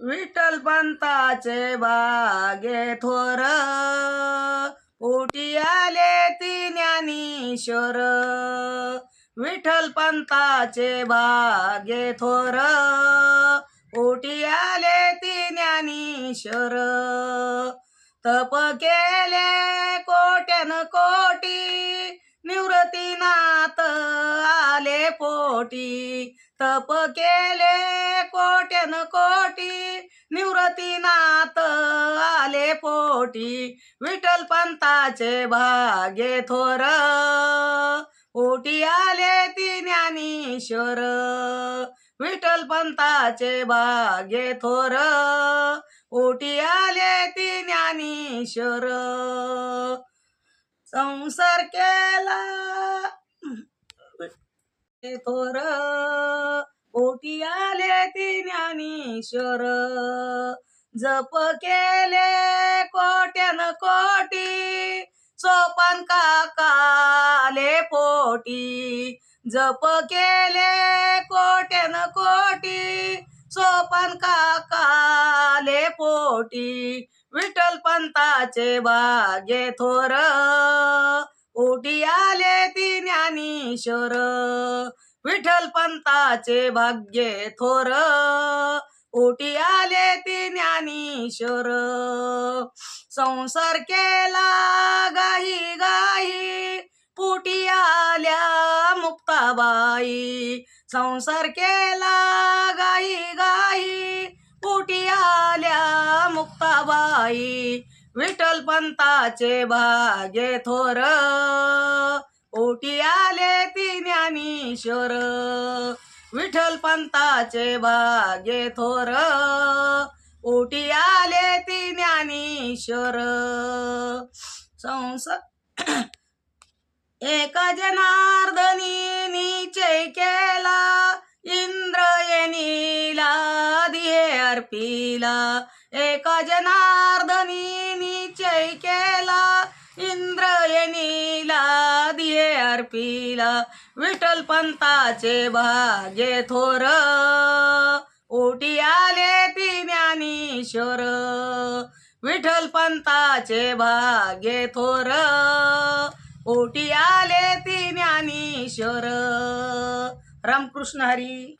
विठ्ठल पंताचे बागे थोर, पोटी आले ती ज्ञानेश्वर. विठ्ठल पंताचे बागे थोर, पोटी आले ती ज्ञानेश्वर. तप केले कोट्यान कोटी, निवृत्तीनाथ आले पोटी. तप केले कोट्यान कोटी, निवृत्तीनाथ आले पोटी. विठ्ठल पंताचे भाग्य थोर, पोटी आले ती ज्ञानेश्वर. विठ्ठल पंताचे भाग्य थोर, पोटी आले ती ज्ञानेश्वर. संसार केला थोर, पोटी आले ती ज्ञानेश्वर. जप केले कोट्यान कोटी, सोपान काकाले पोटी. जप केले कोट्यान कोटी, सोपान काकाले पोटी. विठ्ठल पंताचे भाग्य थोर, पोटी आले ती ज्ञानेश्वर. विठ्ठल पंताचे भाग्य थोर, पोटी आले ती ज्ञानेश्वर. संसार केला गाई गाई, पोटी आल्या मुक्ताबाई. संसार केला गाई गाई, पोटी आल्या मुक्ताबाई. विठ्ठल पंताचे भाग्य थोर, पोटी आले ती ज्ञानेश्वर. विठ्ठल पंताचे भाग्य थोर, पोटी आले ती ज्ञानेश्वर. संसार एका जनार्दनी निश्चय केला, इंद्रायणीला दिये अर्पिला. एका जनार्दनी निश्चय केला, इंद्रायणीला दिये अर्पिला. विठ्ठल पंताचे भाग्य थोर, पोटी आले ती ज्ञानेश्वर. विठ्ठल पंताचे भाग्य थोर, पोटी आले ती ज्ञानेश्वर. रामकृष्ण हरी.